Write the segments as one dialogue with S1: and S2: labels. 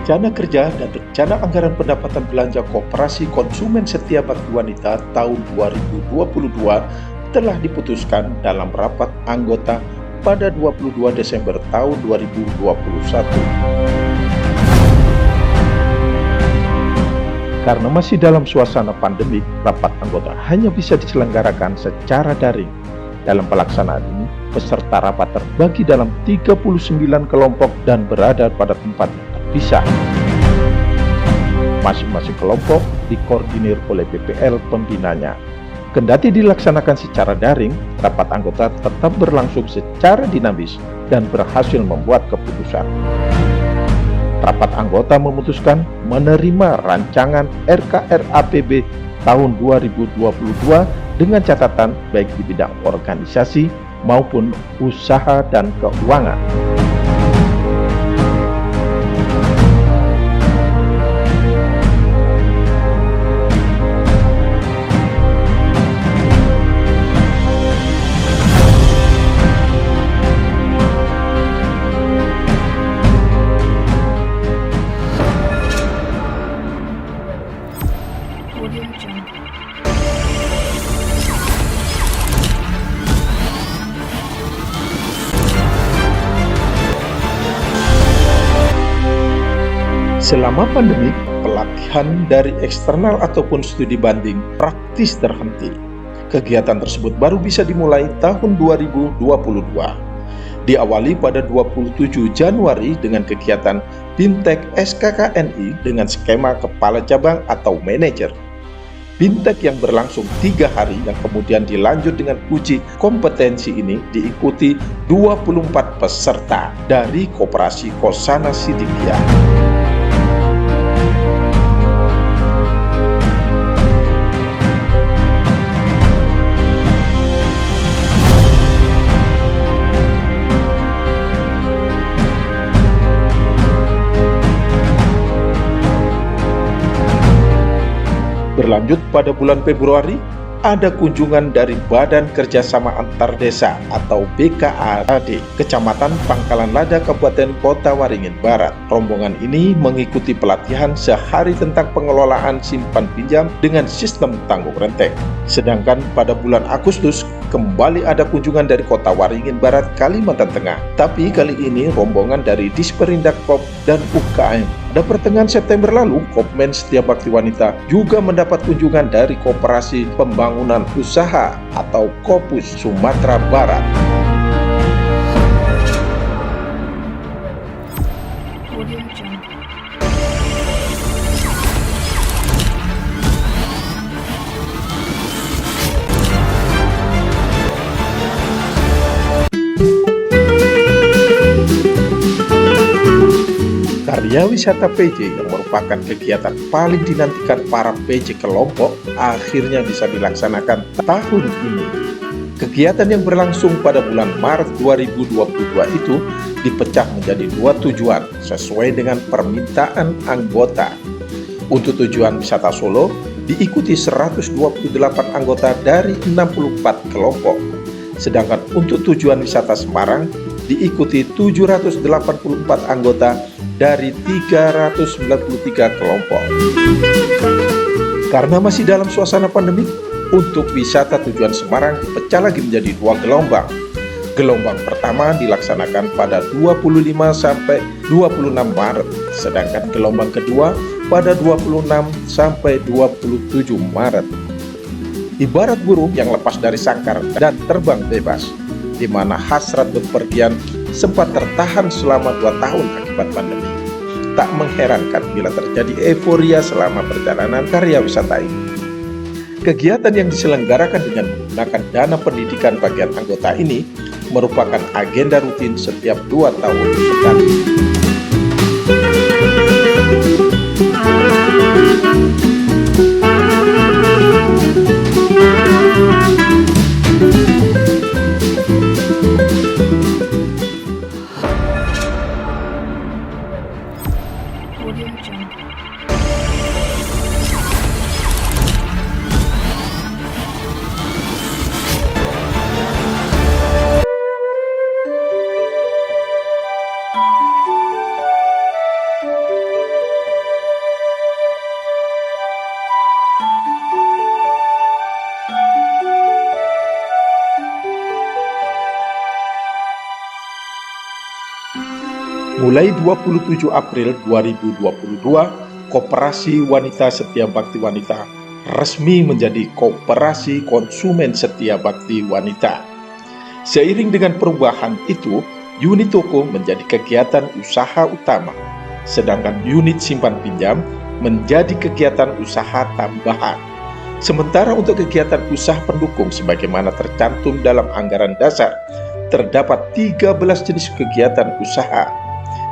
S1: Rencana Kerja dan Rencana Anggaran Pendapatan Belanja Koperasi Konsumen Setia Bakti Wanita tahun 2022 telah diputuskan dalam rapat anggota pada 22 Desember tahun 2021. Karena masih dalam suasana pandemik, rapat anggota hanya bisa diselenggarakan secara daring. Dalam pelaksanaan ini, peserta rapat terbagi dalam 39 kelompok dan berada pada tempat terpisah. Masing-masing kelompok dikoordinir oleh BPL pembinanya. Kendati dilaksanakan secara daring, rapat anggota tetap berlangsung secara dinamis dan berhasil membuat keputusan. Rapat anggota memutuskan menerima rancangan RKRAPB tahun 2022 dengan catatan baik di bidang organisasi maupun usaha dan keuangan. Selama pandemi, pelatihan dari eksternal ataupun studi banding praktis terhenti. Kegiatan tersebut baru bisa dimulai tahun 2022. Diawali pada 27 Januari dengan kegiatan Bintek SKKNI dengan skema kepala cabang atau manajer. Bintek yang berlangsung 3 hari yang kemudian dilanjut dengan uji kompetensi ini diikuti 24 peserta dari Koperasi Kosana Sidikiah. Berlanjut pada bulan Februari, ada kunjungan dari Badan Kerjasama Antar Desa atau BKAD, Kecamatan Pangkalan Lada, Kabupaten Kota Waringin Barat. Rombongan ini mengikuti pelatihan sehari tentang pengelolaan simpan pinjam dengan sistem tanggung renteng. Sedangkan pada bulan Agustus, kembali ada kunjungan dari Kota Waringin Barat, Kalimantan Tengah. Tapi kali ini rombongan dari Disperindak Pop dan UKM. Pada pertengahan September lalu, Kopmen Setia Bakti Wanita juga mendapat kunjungan dari Koperasi Pembangunan Usaha atau Kopus Sumatera Barat. Karya wisata PJ yang merupakan kegiatan paling dinantikan para PJ kelompok akhirnya bisa dilaksanakan tahun ini. Kegiatan yang berlangsung pada bulan Maret 2022 itu dipecah menjadi 2 tujuan sesuai dengan permintaan anggota. Untuk tujuan wisata Solo diikuti 128 anggota dari 64 kelompok. Sedangkan untuk tujuan wisata Semarang diikuti 784 anggota dari 393 kelompok. Karena masih dalam suasana pandemik, untuk wisata tujuan Semarang dipecah lagi menjadi 2 gelombang. Gelombang pertama dilaksanakan pada 25 sampai 26 Maret, sedangkan gelombang kedua pada 26 sampai 27 Maret. Ibarat burung yang lepas dari sangkar dan terbang bebas, di mana hasrat bepergian sempat tertahan selama 2 tahun akibat pandemi. Tak mengherankan bila terjadi euforia selama perjalanan karya wisata ini. Kegiatan yang diselenggarakan dengan menggunakan dana pendidikan bagian anggota ini merupakan agenda rutin setiap 2 tahun sekali. Mulai 27 April 2022, Koperasi Wanita Setia Bakti Wanita resmi menjadi Koperasi Konsumen Setia Bakti Wanita. Seiring dengan perubahan itu, unit toko menjadi kegiatan usaha utama, sedangkan unit simpan pinjam menjadi kegiatan usaha tambahan. Sementara untuk kegiatan usaha pendukung sebagaimana tercantum dalam anggaran dasar, terdapat 13 jenis kegiatan usaha.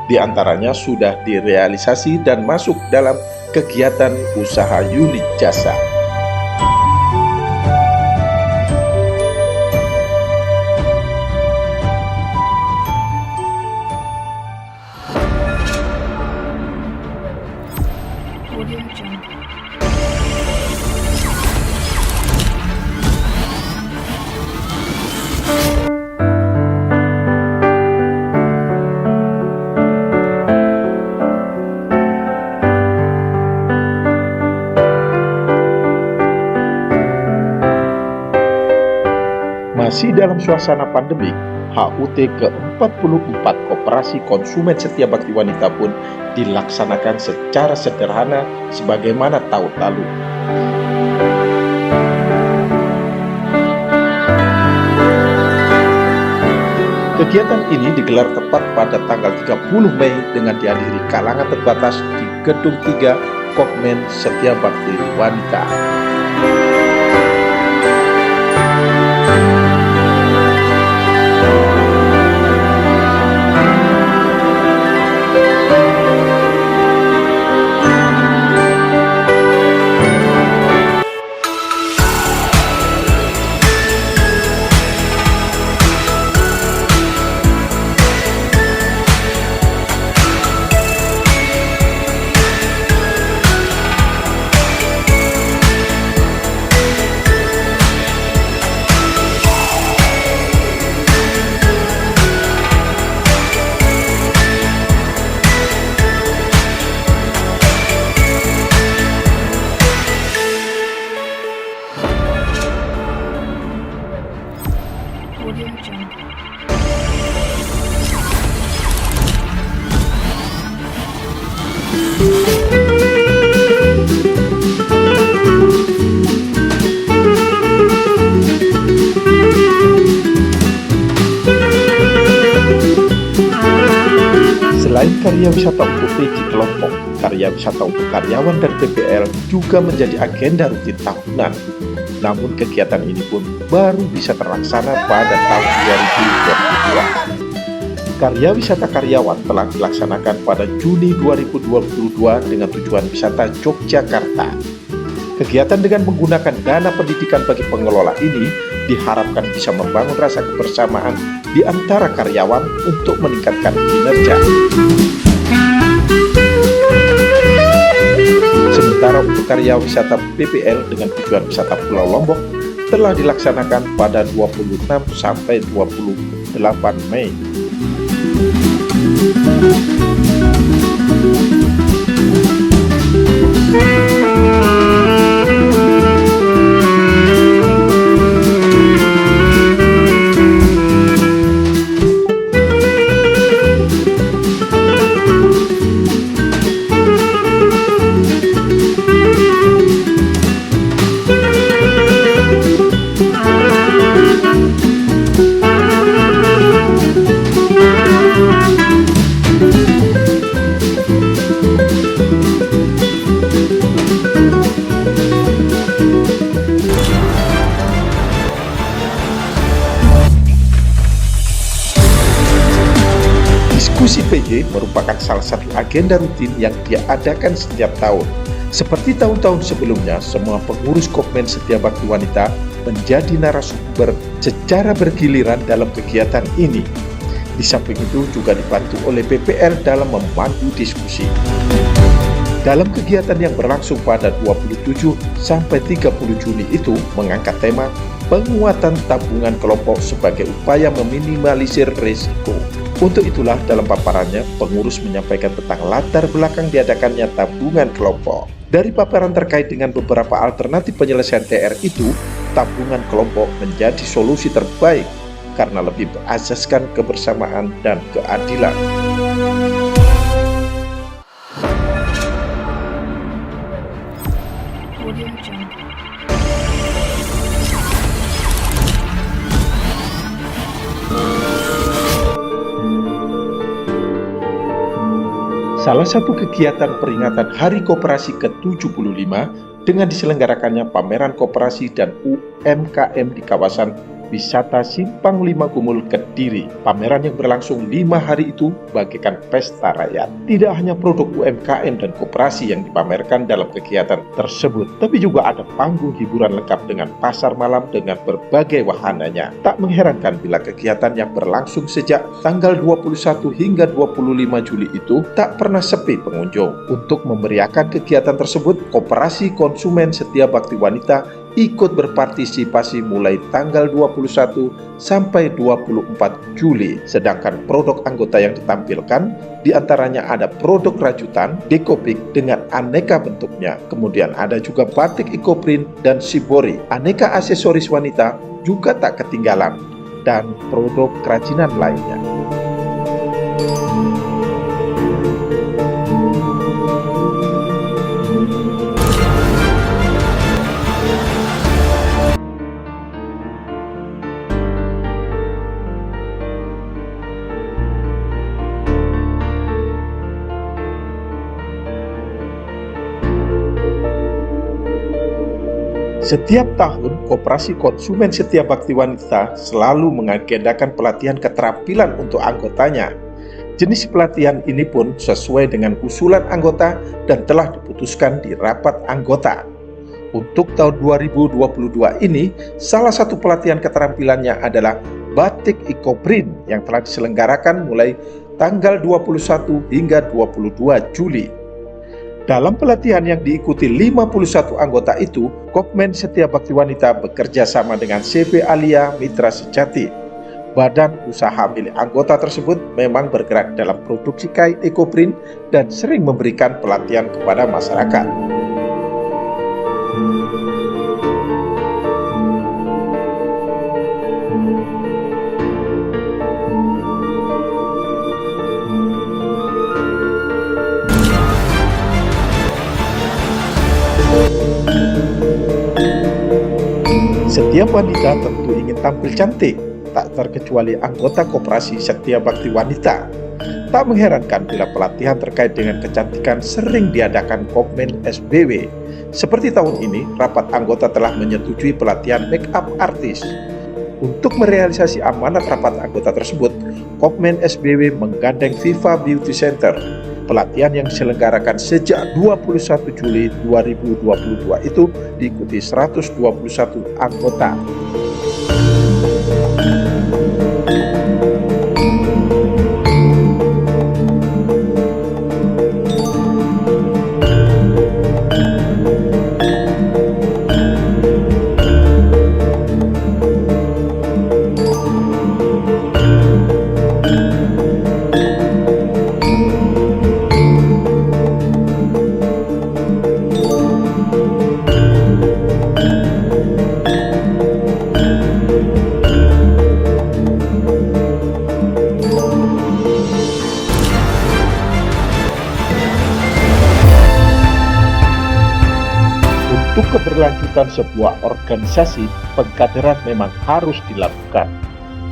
S1: Di antaranya sudah direalisasi dan masuk dalam kegiatan usaha unit jasa. Masih dalam suasana pandemik, HUT ke-44 Koperasi Konsumen Setia Bakti Wanita pun dilaksanakan secara sederhana sebagaimana tahun lalu. Kegiatan ini digelar tepat pada tanggal 30 Mei dengan dihadiri kalangan terbatas di Gedung 3 Kokmen Setia Bakti Wanita. Selain karya wisata untuk PJ kelompok, karya wisata untuk karyawan dan PPL juga menjadi agenda rutin tahunan. Namun kegiatan ini pun baru bisa terlaksana pada tahun 2022. Karya wisata karyawan telah dilaksanakan pada Juni 2022 dengan tujuan wisata Yogyakarta. Kegiatan dengan menggunakan dana pendidikan bagi pengelola ini diharapkan bisa membangun rasa kebersamaan di antara karyawan untuk meningkatkan kinerja. Sementara untuk karya wisata PPL dengan tujuan wisata Pulau Lombok telah dilaksanakan pada 26 sampai 28 Mei. Diskusi PJ merupakan salah satu agenda rutin yang diadakan setiap tahun. Seperti tahun-tahun sebelumnya, semua pengurus Kokmen Setia Bakti Wanita menjadi narasumber secara bergiliran dalam kegiatan ini. Di samping itu juga dibantu oleh PPL dalam memandu diskusi. Dalam kegiatan yang berlangsung pada 27 sampai 30 Juni itu mengangkat tema penguatan tabungan kelompok sebagai upaya meminimalisir risiko. Untuk itulah dalam paparannya pengurus menyampaikan tentang latar belakang diadakannya tabungan kelompok. Dari paparan terkait dengan beberapa alternatif penyelesaian TR itu, tabungan kelompok menjadi solusi terbaik karena lebih berasaskan kebersamaan dan keadilan. Salah satu kegiatan peringatan Hari Koperasi ke-75 dengan diselenggarakannya pameran koperasi dan UMKM di kawasan wisata Simpang 5 Gumul, Kediri. Pameran yang berlangsung 5 hari itu bagaikan pesta rakyat. Tidak hanya produk UMKM dan koperasi yang dipamerkan dalam kegiatan tersebut, tapi juga ada panggung hiburan lengkap dengan pasar malam dengan berbagai wahananya. Tak mengherankan bila kegiatan yang berlangsung sejak tanggal 21 hingga 25 Juli itu tak pernah sepi pengunjung. Untuk memeriahkan kegiatan tersebut, Koperasi Konsumen Setia Bakti Wanita ikut berpartisipasi mulai tanggal 21 sampai 24 Juli. Sedangkan produk anggota yang ditampilkan diantaranya ada produk rajutan, dekopik dengan aneka bentuknya. Kemudian ada juga batik ekoprint dan shibori. Aneka aksesoris wanita juga tak ketinggalan dan produk kerajinan lainnya. Setiap tahun, Koperasi Konsumen Setia Bakti Wanita selalu mengagendakan pelatihan keterampilan untuk anggotanya. Jenis pelatihan ini pun sesuai dengan usulan anggota dan telah diputuskan di rapat anggota. Untuk tahun 2022 ini, salah satu pelatihan keterampilannya adalah batik ekoprint yang telah diselenggarakan mulai tanggal 21 hingga 22 Juli. Dalam pelatihan yang diikuti 51 anggota itu, Kopmen Setia Bakti Wanita bekerja sama dengan CV Alia Mitra Sejati. Badan usaha milik anggota tersebut memang bergerak dalam produksi kain ekoprint dan sering memberikan pelatihan kepada masyarakat. Setiap wanita tentu ingin tampil cantik, tak terkecuali anggota Koperasi Setia Bakti Wanita. Tak mengherankan bila pelatihan terkait dengan kecantikan sering diadakan Kopmen SBW. Seperti tahun ini, rapat anggota telah menyetujui pelatihan make up artis. Untuk merealisasi amanat rapat anggota tersebut, Kopmen SBW menggandeng Viva Beauty Center. Pelatihan yang diselenggarakan sejak 21 Juli 2022 itu diikuti 121 anggota. Untuk keberlanjutan sebuah organisasi, pengkaderan memang harus dilakukan.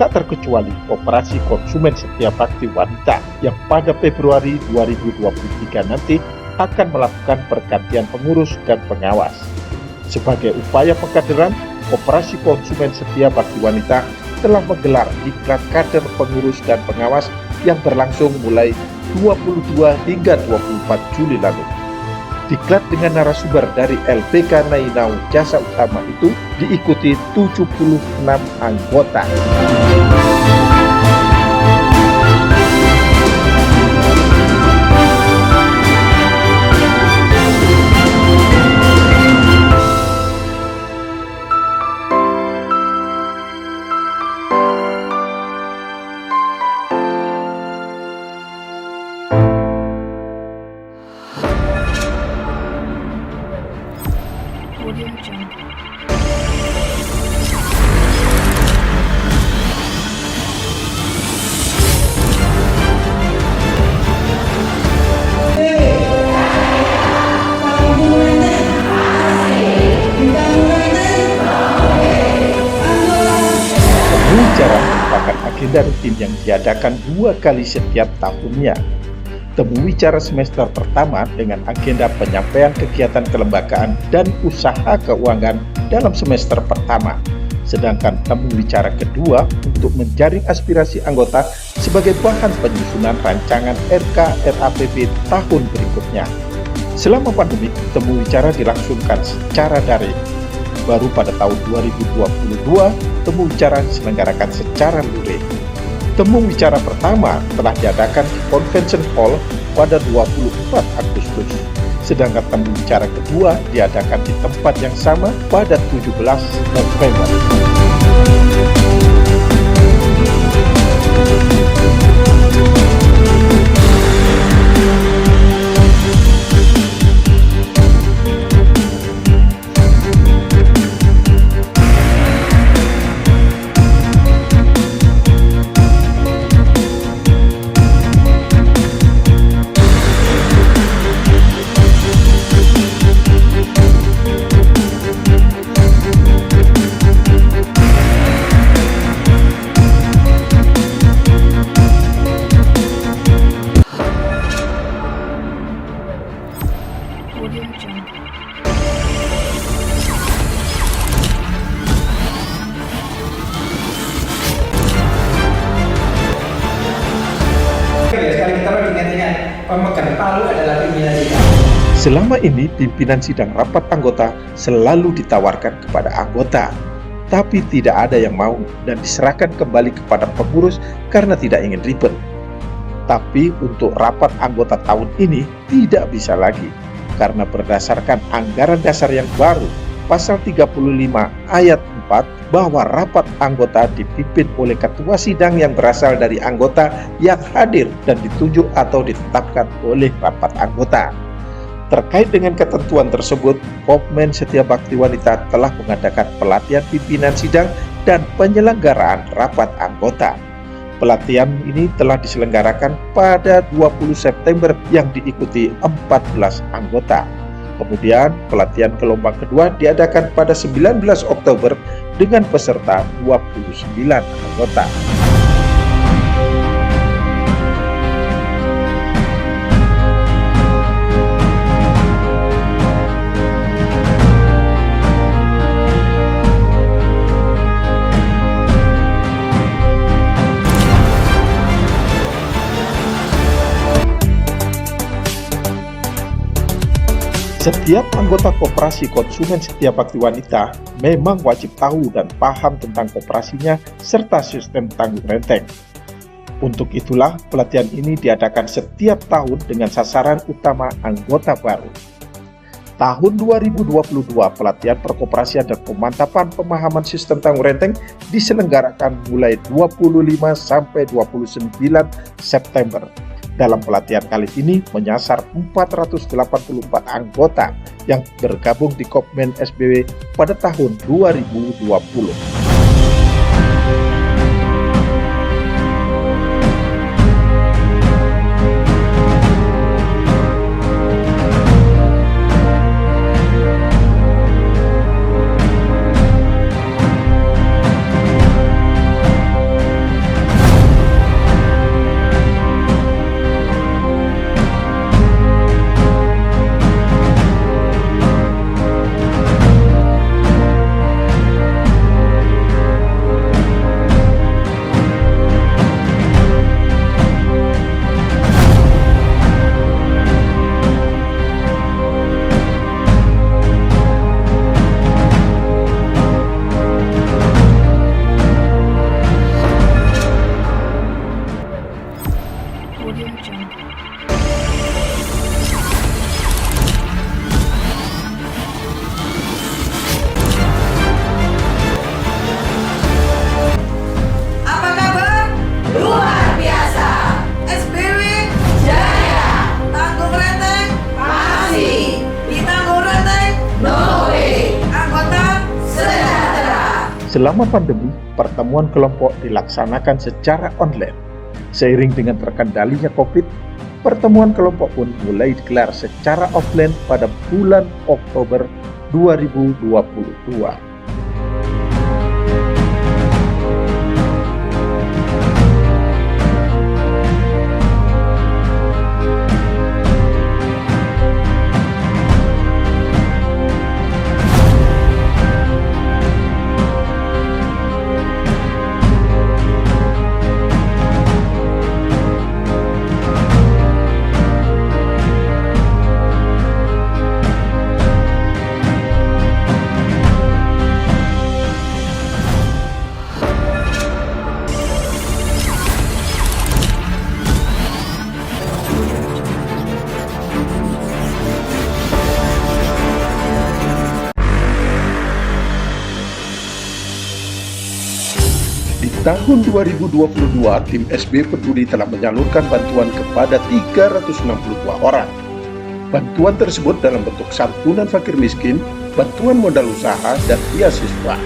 S1: Tak terkecuali Koperasi Konsumen Setia Bakti Wanita yang pada Februari 2023 nanti akan melakukan pergantian pengurus dan pengawas. Sebagai upaya pengkaderan, Koperasi Konsumen Setia Bakti Wanita telah menggelar diklat kader pengurus dan pengawas yang berlangsung mulai 22 hingga 24 Juli lalu. Diklat dengan narasumber dari LPK Nainau Jasa Utama itu diikuti 76 anggota. agenda rutin yang diadakan 2 kali setiap tahunnya. Temu wicara semester pertama dengan agenda penyampaian kegiatan kelembagaan dan usaha keuangan dalam semester pertama. Sedangkan temu wicara kedua untuk menjaring aspirasi anggota sebagai bahan penyusunan rancangan RKRAPP tahun berikutnya. Selama pandemi, temu wicara dilangsungkan secara daring. Baru pada tahun 2022, temu wicara diselenggarakan secara luring. Temu wicara pertama telah diadakan di Convention Hall pada 24 Agustus. Sedangkan temu wicara kedua diadakan di tempat yang sama pada 17 November.
S2: Audio Jungle.
S3: Sekali kita mengingatkan pemegang palu adalah pimpinan sidang.
S1: Selama ini, pimpinan sidang rapat anggota selalu ditawarkan kepada anggota, tapi tidak ada yang mau dan diserahkan kembali kepada pengurus karena tidak ingin ribet. Tapi untuk rapat anggota tahun ini tidak bisa lagi, karena berdasarkan anggaran dasar yang baru, pasal 35 ayat 4, bahwa rapat anggota dipimpin oleh ketua sidang yang berasal dari anggota yang hadir dan ditunjuk atau ditetapkan oleh rapat anggota. Terkait dengan ketentuan tersebut, Kopmen Setia Bakti Wanita telah mengadakan pelatihan pimpinan sidang dan penyelenggaraan rapat anggota. Pelatihan ini telah diselenggarakan pada 20 September yang diikuti 14 anggota. Kemudian pelatihan gelombang kedua diadakan pada 19 Oktober dengan peserta 29 anggota. Setiap anggota Koperasi Konsumen Setia Bakti Wanita memang wajib tahu dan paham tentang koperasinya serta sistem tanggung renteng. Untuk itulah pelatihan ini diadakan setiap tahun dengan sasaran utama anggota baru. Tahun 2022, pelatihan perkoperasian dan pemantapan pemahaman sistem tanggung renteng diselenggarakan mulai 25 sampai 29 September. Dalam pelatihan kali ini menyasar 484 anggota yang bergabung di Kopmen SBW pada tahun 2020.
S2: Audio Jungle.
S4: Apa kabar? Luar biasa. SBW Jaya. Tanggung renteng masih. Ditanggung renteng no way. Anggota sejahtera.
S1: Selama pandemi, pertemuan kelompok dilaksanakan secara online. Seiring dengan terkendalinya COVID, pertemuan kelompok pun mulai digelar secara offline pada bulan Oktober 2022. Tahun 2022, tim SB Peduli telah menyalurkan bantuan kepada 362 orang. Bantuan tersebut dalam bentuk santunan fakir miskin, bantuan modal usaha, dan beasiswa.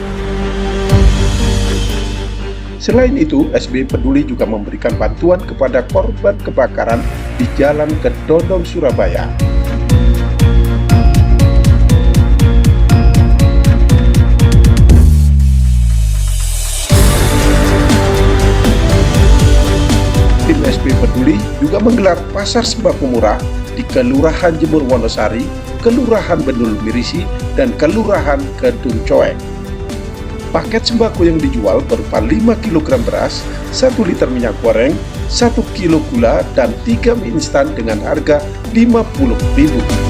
S1: Selain itu, SB Peduli juga memberikan bantuan kepada korban kebakaran di Jalan Kedondong, Surabaya. Tim SB Peduli juga menggelar pasar sembako murah di Kelurahan Jemur Wonosari, Kelurahan Bendul Mirisi, dan Kelurahan Kedung Coek. Paket sembako yang dijual berupa 5 kg beras, 1 liter minyak goreng, 1 kilo gula, dan 3 mie instan dengan harga Rp50.000.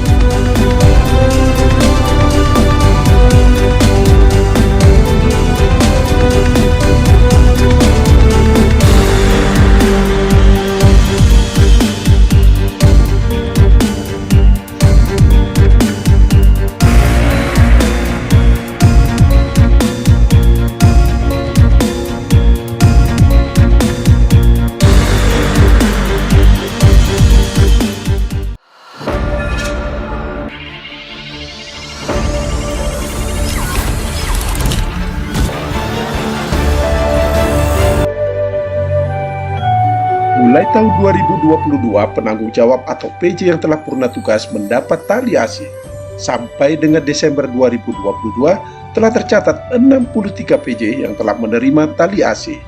S1: Mulai tahun 2022, penanggung jawab atau PJ yang telah purna tugas mendapat tali ASI. Sampai dengan Desember 2022, telah tercatat 63 PJ yang telah menerima tali ASI.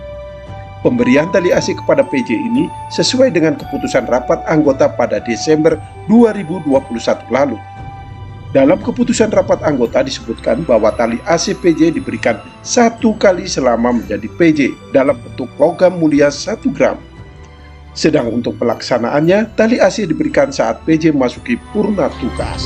S1: Pemberian tali ASI kepada PJ ini sesuai dengan keputusan rapat anggota pada Desember 2021 lalu. Dalam keputusan rapat anggota disebutkan bahwa tali ASI PJ diberikan 1 kali selama menjadi PJ dalam bentuk logam mulia 1 gram. Sedang untuk pelaksanaannya, tali ASI diberikan saat PJ memasuki purna tugas.